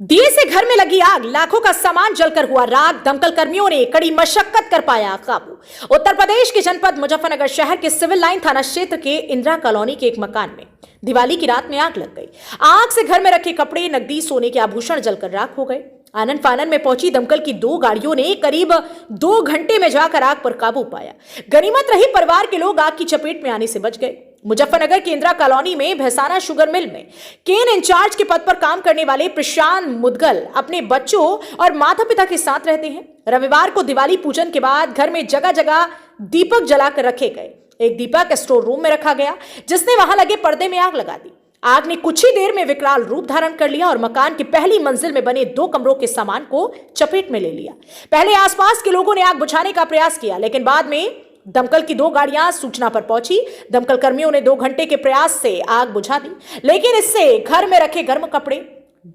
दिए से घर में लगी आग, लाखों का सामान जलकर हुआ राख। दमकल कर्मियों ने कड़ी मशक्कत कर पाया काबू। उत्तर प्रदेश के जनपद मुजफ्फरनगर शहर के सिविल लाइन थाना क्षेत्र के इंदिरा कॉलोनी के एक मकान में दिवाली की रात में आग लग गई। आग से घर में रखे कपड़े, नकदी, सोने के आभूषण जलकर राख हो गए। आनन फानन में पहुंची दमकल की 2 गाड़ियों ने करीब 2 घंटे में जाकर आग पर काबू पाया। गनीमत रही, परिवार के लोग आग की चपेट में आने से बच गए। मुजफ्फरनगर के इंदिरा कॉलोनी में भैसाना शुगर मिल में केन इंचार्ज के पद पर काम करने वाले प्रशांत मुदगल अपने बच्चों और माता पिता के साथ रहते हैं। रविवार को दिवाली पूजन के बाद घर में जगह जगह दीपक जलाकर रखे गए। एक दीपक स्टोर रूम में रखा गया, जिसने वहां लगे पर्दे में आग लगा दी। आग ने कुछ ही देर में विकराल रूप धारण कर लिया और मकान की पहली मंजिल में बने 2 कमरों के सामान को चपेट में ले लिया। पहले आसपास के लोगों ने आग बुझाने का प्रयास किया, लेकिन बाद में दमकल की 2 गाड़ियां सूचना पर पहुंची। दमकल कर्मियों ने 2 घंटे के प्रयास से आग बुझा दी, लेकिन इससे घर में रखे गर्म कपड़े,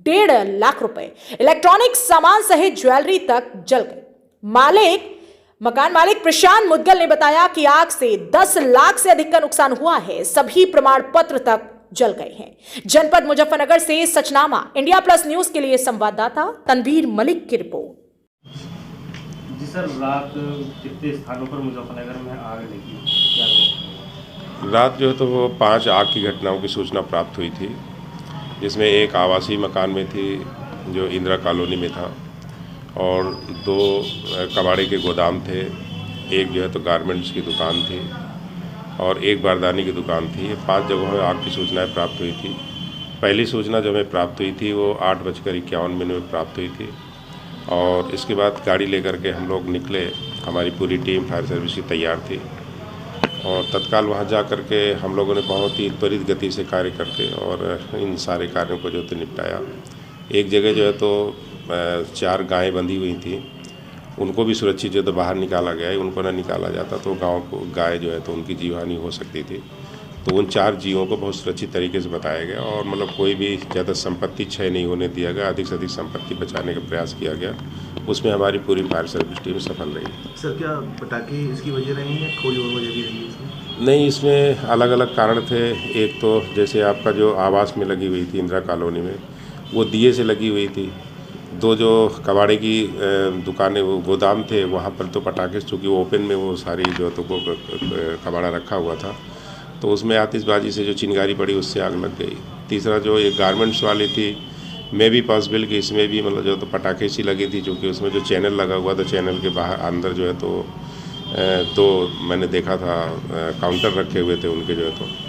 1.5 लाख रुपए, इलेक्ट्रॉनिक सामान सहित ज्वेलरी तक जल गए। मकान मालिक प्रशांत मुदगल ने बताया कि आग से 10 लाख से अधिक का नुकसान हुआ है। सभी प्रमाण पत्र तक जल गए हैं। जनपद मुजफ्फरनगर से सचनामा इंडिया प्लस न्यूज के लिए संवाददाता तनवीर मलिक की रिपोर्ट। जी सर, रात कितने स्थानों पर मुजफ्फरनगर में आग लगी, क्या रात जो है तो वो 5 आग की घटनाओं की सूचना प्राप्त हुई थी, जिसमें एक आवासीय मकान में थी जो इंदिरा कॉलोनी में था, और 2 कबाड़े के गोदाम थे, एक जो है तो गारमेंट्स की दुकान थी और एक बारदानी की दुकान थी। 5 जगहों में आग की सूचनाएं प्राप्त हुई थी। पहली सूचना जो हमें प्राप्त हुई थी वो 8:51 में प्राप्त हुई थी, और इसके बाद गाड़ी लेकर के हम लोग निकले। हमारी पूरी टीम फायर सर्विस की तैयार थी और तत्काल वहां जा कर के हम लोगों ने बहुत ही त्वरित गति से कार्य करके और इन सारे कार्यों को जो है निपटाया। एक जगह जो है तो 4 गायें बंधी हुई थी, उनको भी सुरक्षित जो है तो बाहर निकाला गया है। उनको ना निकाला जाता तो गाय जो है तो उनकी जीवहानि हो सकती थी। तो उन 4 जीवों को बहुत सुरक्षित तरीके से बताया गया और मतलब कोई भी ज़्यादा संपत्ति क्षय नहीं होने दिया गया। अधिक से अधिक संपत्ति बचाने का प्रयास किया गया। उसमें हमारी पूरी फायर सर्विस टीम सफल रही। सर, क्या पटाखे इसकी वजह रही है, कोई और वजह भी रही है इसमें? नहीं, इसमें अलग अलग कारण थे। एक तो जैसे आपका जो आवास में लगी हुई थी इंदिरा कॉलोनी में, वो दिए से लगी हुई थी। 2 जो कबाड़े की दुकानें, वो गोदाम थे, वहाँ पर तो पटाखे, चूँकि ओपन में वो सारी जो तो कबाड़ा रखा हुआ था, तो उसमें आतिशबाजी से जो चिंगारी पड़ी उससे आग लग गई। तीसरा जो एक गारमेंट्स वाली थी, मे भी पॉसिबल कि इसमें भी मतलब जो तो पटाखे सी लगी थी, क्योंकि उसमें जो चैनल लगा हुआ था, चैनल के बाहर अंदर जो है तो मैंने देखा था काउंटर रखे हुए थे उनके जो है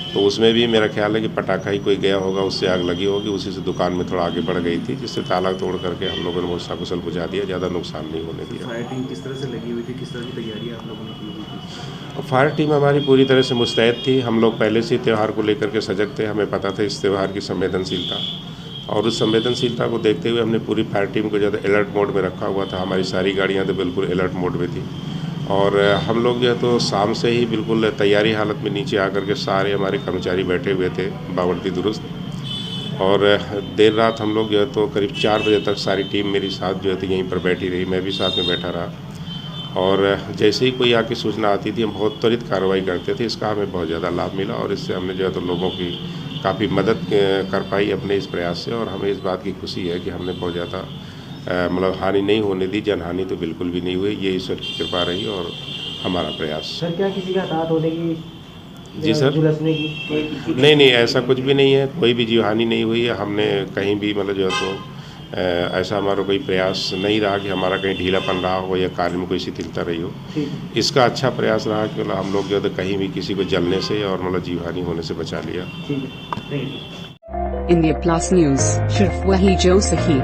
तो उसमें भी मेरा ख्याल है कि पटाखा ही कोई गया होगा, उससे आग लगी होगी। उसी से दुकान में थोड़ा आगे बढ़ गई थी, जिससे ताला तोड़ करके हम लोगों ने वो सकुशल बुझा दिया, ज़्यादा नुकसान नहीं होने दिया। फायर टीम किस तरह से लगी हुई थी, किस तरह की तैयारी आप लोगों ने की हुई थी? फायर टीम हमारी पूरी तरह से मुस्तैद थी। हम लोग पहले से त्यौहार को लेकर के सजग थे। हमें पता था इस त्यौहार की संवेदनशीलता, और उस संवेदनशीलता को देखते हुए हमने पूरी फायर टीम को ज़्यादा अलर्ट मोड में रखा हुआ था। हमारी सारी गाड़ियाँ तो बिल्कुल अलर्ट मोड में थी, और हम लोग जो है तो शाम से ही बिल्कुल तैयारी हालत में नीचे आकर के सारे हमारे कर्मचारी बैठे हुए थे बावड़ती दुरुस्त। और देर रात हम लोग जो है तो करीब 4 बजे तक सारी टीम मेरी साथ जो है तो यहीं पर बैठी रही। मैं भी साथ में बैठा रहा, और जैसे ही कोई आके सूचना आती थी हम बहुत त्वरित कार्रवाई करते थे। इसका हमें बहुत ज़्यादा लाभ मिला, और इससे हमने जो है तो लोगों की काफ़ी मदद कर पाई अपने इस प्रयास से। और हमें इस बात की खुशी है कि हमने बहुत ज़्यादा मतलब हानि नहीं होने दी। जनहानि तो बिल्कुल भी नहीं हुई। ये ईश्वर की कृपा रही और हमारा प्रयास। सर, क्या किसी का हताहत होने की, जी सर, झुलसने की? नहीं, ऐसा कुछ भी नहीं है। कोई भी जीवहानि नहीं हुई है। हमने कहीं भी मतलब जो है तो ऐसा हमारा कोई प्रयास नहीं रहा कि हमारा कहीं ढीलापन रहा हो या कार्य में कोई शिथिलता रही हो। इसका अच्छा प्रयास रहा कि मतलब हम लोग जो है तो कहीं भी किसी को जलने से और मतलब जीवहानि होने से बचा लिया। ठीक है, thank you. India plus news, सिर्फ वही जो सही।